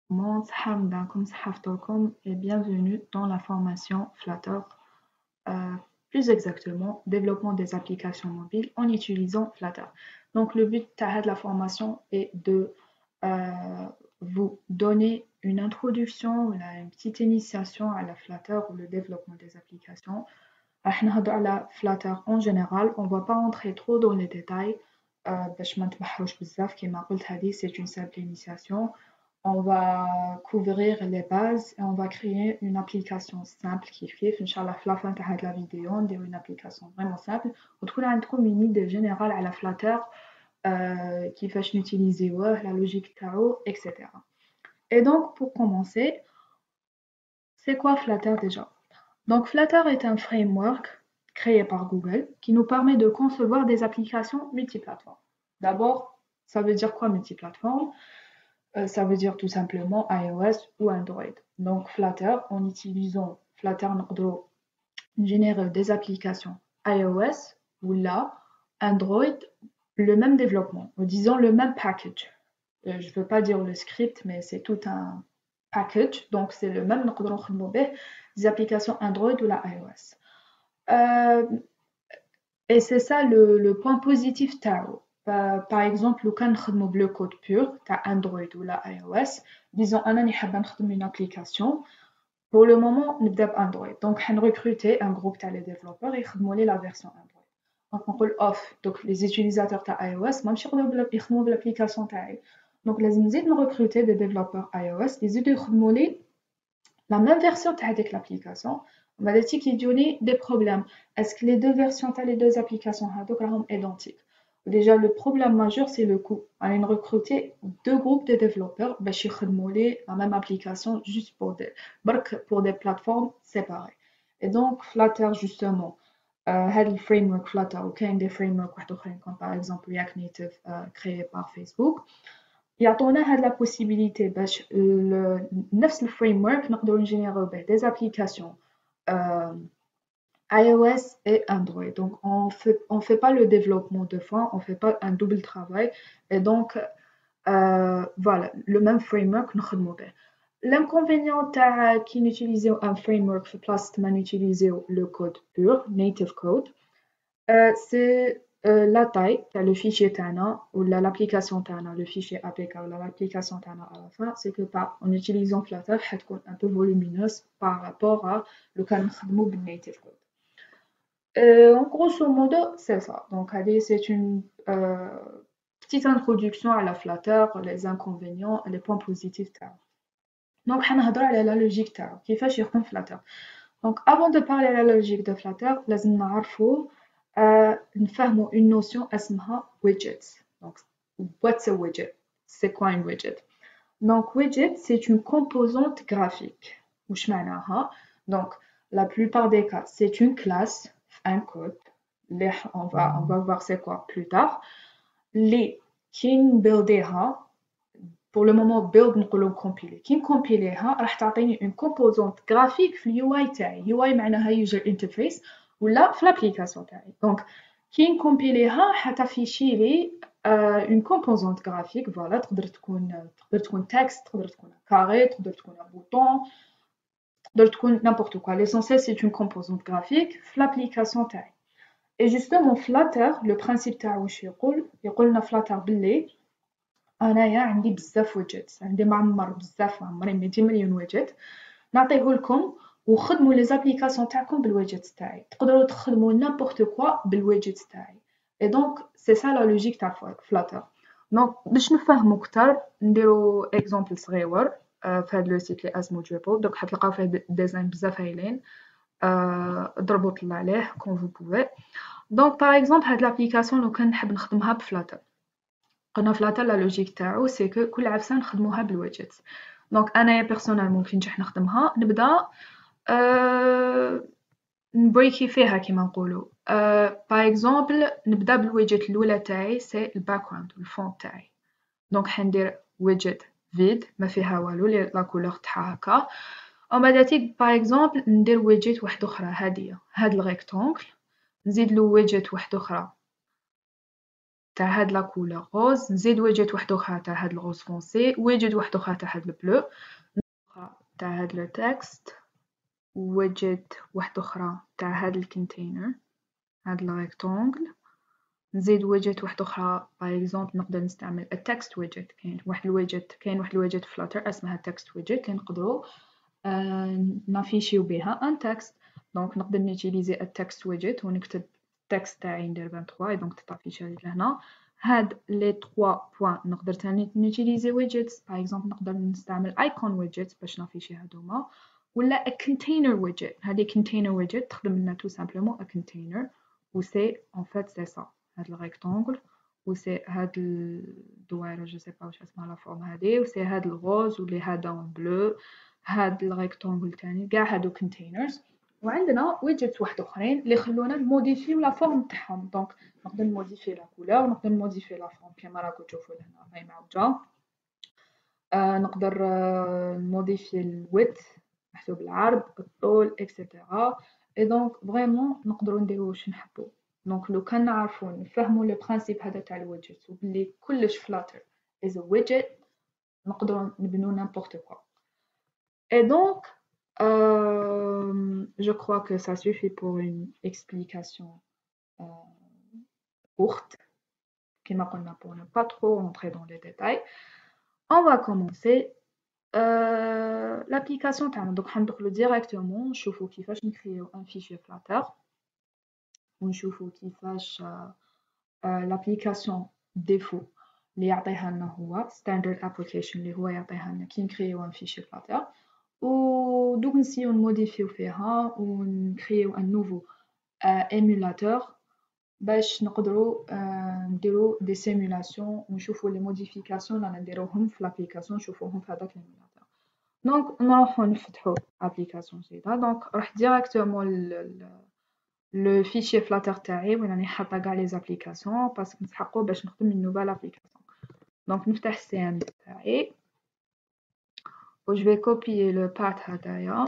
Et bienvenue dans la formation Flutter, plus exactement développement des applications mobiles en utilisant Flutter. Donc le but de la formation est de vous donner une introduction, une petite initiation à la Flutter ou le développement des applications. À la Flutter en général, on ne va pas entrer trop dans les détails. باش ما نتبحروش بزاف كيما قلت هذه c'est une simple initiation. On va couvrir les bases et on va créer une application simple qui fait, Inch'Allah, à la fin de la vidéo, on une application vraiment simple. On trouve une idée générale à la Flutter qui fait utiliser la logique Tao, etc. Et donc, pour commencer, c'est quoi Flutter déjà? Donc, Flutter est un framework créé par Google qui nous permet de concevoir des applications multiplateformes. D'abord, ça veut dire quoi multiplateforme? Ça veut dire tout simplement iOS ou Android. Donc Flutter, en utilisant Flutter, on génère des applications iOS ou là, Android, le même développement, ou disons le même package. Je ne veux pas dire le script, mais c'est tout un package. Donc c'est le même des applications Android ou la iOS. Et c'est ça le point positif Tao. Par exemple, لو كان نخدمو le code pur تاع Android ou la iOS, disons أنا راني حابة نخدم une application, pour le moment نبدا بأندرويد, donc recruter un groupe تاع les développeurs يخدموا لي la version Android. Donc نقول off, donc les utilisateurs تاع iOS ماهمش يخدموا بالapplication تاعي, donc لازم نزيد recruter des développeurs iOS يزيدوا يخدموا لي la même version avec l'application. On va dire qu'il y a des problèmes. Est-ce que les deux versions, les deux applications sont identiques? Déjà, le problème majeur, c'est le coût. On a recruté deux groupes de développeurs qui créent la même application juste pour des plateformes séparées. Et donc, Flutter, justement, le framework Flutter, ou des frameworks comme par exemple React Native créé par Facebook, يعطونا هاد la possibilité باش نفس الفريمورك نقدروا نجينيرو به des applications iOS et Android. Donc on fait pas le développement deux fois, on fait pas un double travail et donc voilà, le même framework نخدموا به. L'inconvénient تاع كي نوتيليزيو un framework في بلاصة ما نوتيليزيو le code pur, native code, c'est la taille, le fichier تاعنا ou l'application تاعنا, le fichier APK ou l'application تاعنا à la fin, c'est que en utilisant Flutter حتكون un peu volumineuse par rapport à لو كان نخدمو بالnative code. En grosso modo, c'est ça. Donc allez, c'est une petite introduction à la Flutter, les inconvénients et les points positifs تاعو. Donc حنهضروا على la logique تاعو, كيفاش يخدم Flutter. Donc avant de parler de la logique de Flutter, لازم نعرفوا نفهموا une notion اسمها widgets. Donc, what's a widget? C'est quoi une widget? Donc, widget, c'est une composante graphique. وش معناها? Donc, la plupart des cas, c'est une classe, un code. On va voir c'est quoi plus tard. Les qui نبيلديها, pour le moment build نقولوا compiler. كي نكمبيليها راح تعطيني une composante graphique في الUI تاعي. UI معناها user interface ولا في l'application تاعي. Donc كي نكمبيليها حتافيشي لي une composante graphique, voilà, تقدر تكون texte, تقدر تكون carré, تقدر تكون un bouton, تقدر تكون n'importe quoi. L'essentiel c'est une composante graphique في l'application تاعي. Et justement Flutter, le principe تاعو واش يقول لنا Flutter باللي أنايا عندي بزاف widgets, عندي معمر بزاف, معمرين 200 مليون ويدجت, نعطيهولكم وخدموا لي زابليكاسيون تاعكم بالويدجت تاعي, تقدروا تخدموا n'importe quoi بالويدجت تاعي. Et donc c'est ça la logique تاع Flutter. Donc باش نفهموا أكثر نديروا اكزامبل صغيور في هذا لو سيت اللي اسمو Drupal. donc حتلقاو فيه ديزاين بزاف هايلين, ضربوا طلع عليه quand vous pouvez. Donc par exemple هاد l'application لو كان نحب نخدمها بفلاتر, قلنا Flutter la logique تاعو سي كو كل عفسة نخدموها بالويدجت. دونك أنايا بيرسونيلمون كي نجح نخدمها نبدا نبريكي فيها كيما نقولوا. باغ اكزومبل نبدا بالويدجت الأولى تاعي سي الباكغراوند الفون تاعي. دونك حندير ويدجت فيد ما فيها والو لي لا كولور تاعها هكا. ومن بعد باغ اكزومبل ندير ويدجت واحدة أخرى هادية, هاد الريكتونغل نزيدلو ويدجت واحدة أخرى تاع هاد لا كولور روز، نزيد ويدجت واحدة أخرى تاع هاد الغوز فونسي، ويدجت واحدة أخرى تاع هاد البلو، تاع هاد لو تكست، ويدجت واحدة أخرى تاع هاد الكونتينر، هاد الريكتونغل، نزيد ويدجت واحدة أخرى باغ إكزومبل نقدر نستعمل التكست ويدجت، كاين واحد الويدجت في فلاتر اسمها تكست ويدجت اللي نقدرو نافيشيو بها ان تكست، دونك نقدر نوتيليزي التكست ويدجت ونكتب التكست تاعي ندير 23 دونك تطافيشا لي لهنا. هاد لي 3 بوين نقدر تاني نوتيليزي ويدجتس، باغ إكزومبل نقدر نستعمل ايكون ويدجتس باش نافيشي هادوما، ولا a container widget. هادي container widget تخدم لنا tout simplement a container و سي en fait c'est ça هاد الريكتونغل و سي هاد الدوائر جو سي با واش اسمها لا فورم هادي، و سي هاد الغوز واللي هذا بلو، هاد الريكتونغل تاني كاع هادو containers. وعندنا widgets واحد اخرين اللي يخلونا نموديفيو لا فورم تاعهم، دونك نقدر نموديفي لا كولور، نقدر نموديفي لا فورم كيما راكم تشوفوا لهنا راهي معوجة، نقدر نموديفي الويدث محسوب العرض الطول اكسيتيرا، اي دونك فريمون نقدروا نديرو واش نحبو. دونك لو كان نعرفو نفهمو لو برانسيپ هذا تاع الويدجت وبلي كلش فلاتر از ويدجت نقدروا نبنو نيمبورت كوا. Et donc, je crois que ça suffit pour une explication courte, pour ne pas trop rentrer dans les détails. On va commencer l'application تاعنا. Donc حندخلو directement نشوفو كيفاش نكريو un fichier Flutter ونشوفو كيفاش l'application défaut اللي يعطيها لنا هو standard application اللي هو يعطيها لنا كي نكريو un fichier Flutter، ودوك نسيو نموديفيو فيها ونكريو un nouveau émulateur باش نقدروا نديرو دي سيمولاسيون ونشوفو لي موديفيكاسيون اللي نديروهم في لابليكاسيون نشوفوهم في هذاك ليمولاتور. دونك نروحو نفتحو ابليكاسيون جديده، دونك نروح ديريكتومون لو فيشي فلاتر تاعي وين راني حاطه كاع لي زابليكاسيون باسكو نسحقو باش نخدم من نوفال ابليكاسيون. دونك نفتح السي ام تاعي و جو في كوبيي لو باث هدايا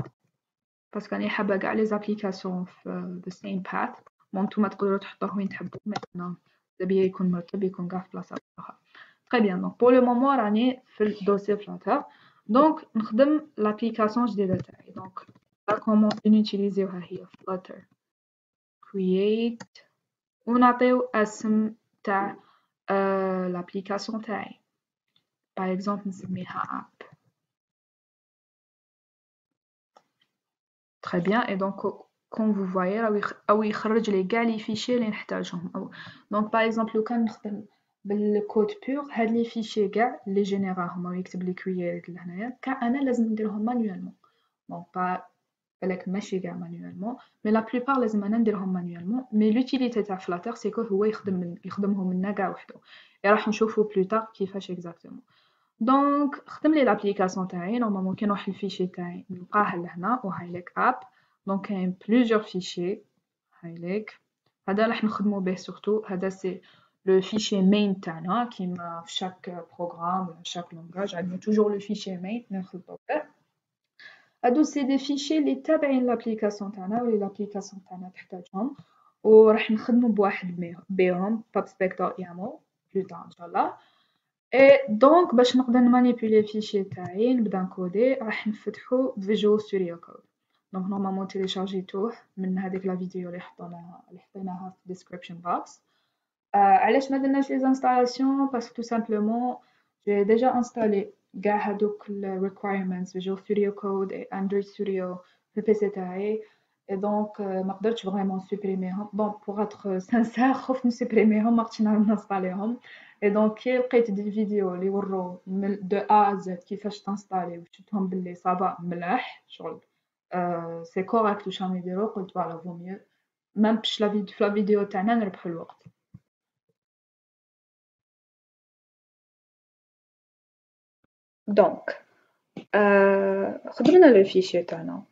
باسكو راني حابه كاع لي زابليكاسيون في ذا سيم باث. نتوما تقدروا تحطوه وين تحبوا، مي بيان يكون مرتب يكون كاع في بلاصه اخرى. تري بيان، دونك بور لو مومون راني في الدوسي فلاتر، دونك نخدم لابليكاسيون جديده تاعي. دونك لا كوموند نوتيليزيوها هي فلاتر create ونعطيو اسم تاع لابليكاسيون تاعي، باغ اكزومبل نسميها app. Très bien, et donc comme vous voyez راهو يخرج لي كاع لي فيشي اللي نحتاجهم. دونك باغ اكزومبل لو كان نخدم بالكود بور هاد لي فيشي كاع اللي جينيراهم او يكتب لي كرييت لهنايا كاع انا لازم نديرهم مانيوالمون. دونك بالك ماشي كاع مانيوالمون مي لا بلوبار لازم انا نديرهم مانيوالمون، مي لوتيليتي تاع فلاتر سيكو هو يخدمهم لنا كاع وحده، راح نشوفو بلوتار كيفاش اكزاكتومون. دونك خدم لي لابليكاسيون تاعي نورمالمون كي نروح للفيشي تاعي نلقاه لهنا وهايليك اب. دونك كاين بليزيور فيشي هايليك، هذا راح نخدمو به سورتو، هذا سي لو فيشي مين تاعنا كيما في شاك بروغرام ولا شاك لونغاج عندنا توجور لو فيشي مين نخدمو به. هادو سي دي فيشي اللي تابعين لابليكاسيون تاعنا واللي لابليكاسيون تاعنا تحتاجهم، وراح نخدمو بواحد بيهم بابسبيكتور يامو بلوطار ان شاء الله. اي دونك باش نقدر نمانيبيولي الفيشي تاعي نبدا نكودي راح نفتحو فيجوال ستوديو كود. دونك نورمالمون تيليشارجيتوه من هذيك لا فيديو اللي حطيناها في الديسكريبشن بوكس. علاش ما درناش لي انستالاسيون باسكو تو سامبلومون جي ديجا انستالي كاع هادوك الريكوايرمنتس فيجوال ستوديو كود اي اندرويد ستوديو في البيسي تاعي، اي دونك ما قدرتش فريمون سوبريميهم. بون بوغ اتر سانسير خفت نسوبريميهم ما عرفتش نعاود نانستاليهم. اي دونك كي لقيت دي فيديو اللي ورو من دو ا زد كيفاش تانستالي وشفتهم باللي صابا ملاح شغل سي كوريكت واش راهم يديرو، قلت فوالا فو ميو مام باش في لا فيديو تاعنا نربحو الوقت. دونك خدمنا لو فيشي تاعنا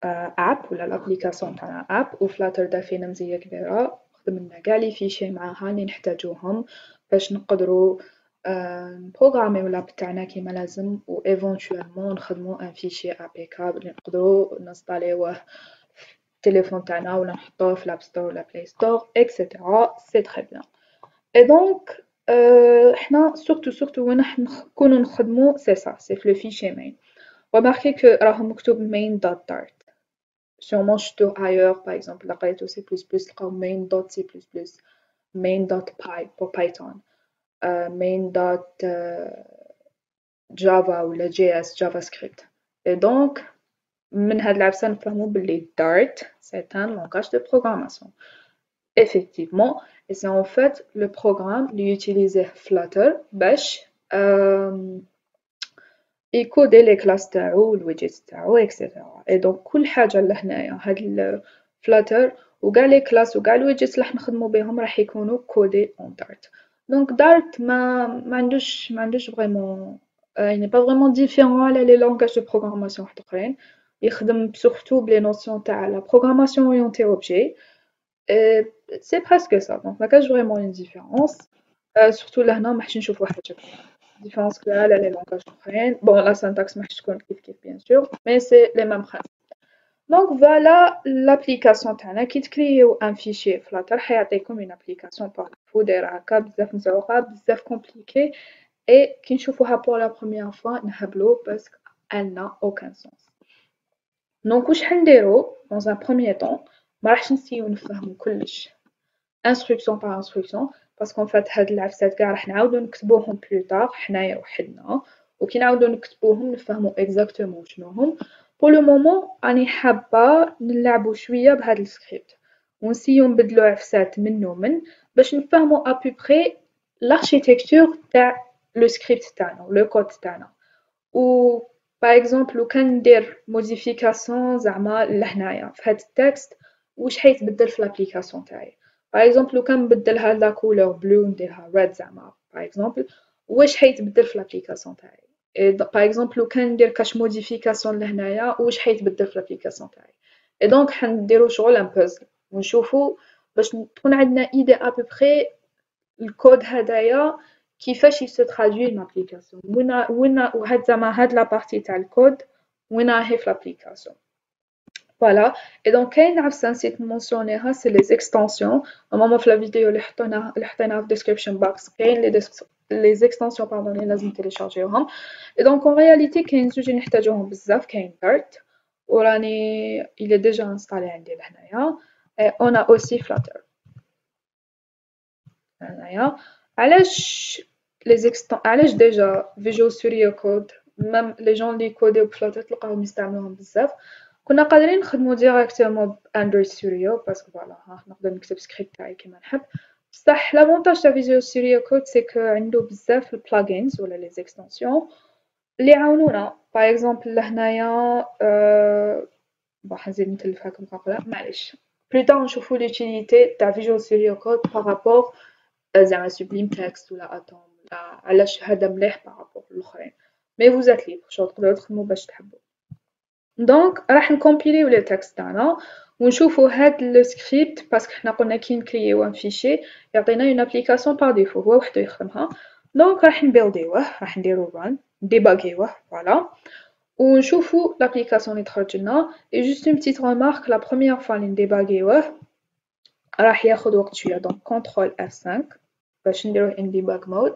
اب ولا لابليكاسيون تاعنا اب وفلاتر دار فينا مزيه كبيره، خدمنا كاع لي فيشي معاها اللي نحتاجوهم باش نقدروا نبروغراميو لاب تاعنا كيما لازم، و ايفونتويلمون نخدمو ان فيشي ابيكابل نقدروا نستاليوه في التليفون تاعنا ولا نحطوه في لاب ستور ولا بلاي ستور اكسيتيرا. سي تري بيان. et donc حنا surtout وين راح نكونو نخدمو c'est ça c'est في le fichier main. Remarquez que راهو مكتوب main.dart. Sûrement شفتوه ailleurs par exemple لقيتو C++ تلقاو main.c++, main.py pour Python, main.java ولا JS JavaScript. Et donc من هاد العبسة نفهمو بلي Dart c'est un langage de programmation. Effectivement, et c'est en fait le programme اللي utilisé Flutter باش يكودي لي كلاس تاعو الويدجيت تاعو اكسيتيرا. اي دونك كل حاجه لهنايا هاد الفلاتر وكاع لي كلاس وكاع الويدجيت راح نخدمو بهم راح يكونوا كودي اون دارت. دونك دارت ما عندوش فريمون يعني با فريمون ديفيرون على لي لونغاج دو بروغراماسيون وحدخرين. يخدم سورتو بلي نوسيون تاع لا بروغراماسيون اورينتي اوبجي. سي بريسك سا دونك مكاش فريمون اون ديفيرونس. سورتو لهنا ما حش نشوفو حاجه différence qu'il y a les langages ukrainiens. Bon, la syntaxe marche comme kif bien sûr, mais c'est les mêmes principes. Donc voilà l'application تاعنا كي تكريو un fichier Flutter حيعطيكم une application par défaut دايرة هكا بزاف مزوقة بزاف compliquée et كي نشوفوها pour la première fois نهبلو parce qu'elle n'a aucun sens. Donc واش حنديرو dans un premier temps ما راحش نسيو نفهمو كلش instruction par instruction parce qu'en fait هاد العفسات كاع راح نعاودو نكتبوهم plus tard حنايا وحدنا وكي نعاودو نكتبوهم نفهمو exactement شنوهم. pour le moment راني حابة نلعبو شوية بهاد السكريبت ونسيو نبدلو عفسات من ومن باش نفهمو à peu près l'architecture تاع لو سكريبت تاعنا لو كود تاعنا. و par exemple لو كان ندير modification زعما لهنايا في هاد التكست واش حيتبدل في l'application تاعي. par exemple لو كان نبدلها لا كولور بلو نديرها red زعما par exemple واش حيتبدل في l'application تاعي. et par exemple لو كان ندير كاش modification لهنايا واش حيتبدل في l'application تاعي. et donc حنديرو شغل ان بوزل ونشوفو باش تكون عندنا idée à peu près الكود هدايا كيفاش يسو ترادوي une application وين وهاد زعما هاد لا بارتي تاع الكود وين راهي في l'application. Voilà, et donc كاين عفسة نسيت نمونسيونيها سي لي زيكستونسيون. نورمالمون في لا فيديو اللي حطيناها في الديسكريبشن بوكس كاين لي زيكستونسيون باردون اللي لازم تيليشارجيوهم. et donc en réalité كاين زوج اللي نحتاجوهم بزاف كاين دارت وراني il est déjà installé عندي لهنايا. on a aussi Flutter هنايا. علاش علاش ديجا فيجوال ستوديو كود ميم لي جون لي كوديو بفلاتر تلقاهم يستعملوهم بزاف. كنا قادرين نخدمو ديريكتومون باندرويد ستوديو باسكو فوالا نقدر نكتب سكريبت تاعي كيما نحب. بصح لافونتاج تاع فيجوال ستوديو كود سي كو عندو بزاف البلاجينز ولا لي زيكستونسيون اللي يعاونونا. باغ اكزومبل لهنايا راح نزيد نتلف هاكم قاقله معليش بلو طار نشوفو لوتيليتي تاع فيجوال ستوديو كود بارابور زعما سوبليم تكست ولا اتوم ولا علاش هذا مليح بارابور للاخرين. مي فوزات ليبر شغل تقدرو تخدمو باش تحبو. دونك راح نكومبيليو لي تكست تاعنا ونشوفو هاد لو سكريبت باسكو حنا قلنا كي نكرييو ان فيشي يعطينا اون ابليكاسيون بار ديفو هو وحدو يخدمها. دونك راح نبيلديوه راح نديرو ران ديباغيوه فوالا ونشوفو لابليكاسيون اللي تخرج لنا. اي جوست اون بتيت ريمارك لا بروميير فوا اللي نديباغيوه راح ياخد وقت شويه دونك كونترول F5 باش نديروه ان ديباغ مود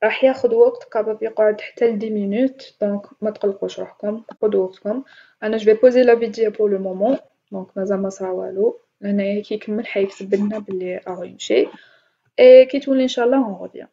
راح ياخد وقت كاباب يقعد حتى ل 10 مينوت. دونك ما تقلقوش روحكم خدوا وقتكم. انا جو في بوزي لا فيديو بور لو مومون دونك مازال ما صرا والو لهنايا كي يكمل حيكتب لنا بلي راهو يمشي. اي كي تولي ان شاء الله اون ريفيان.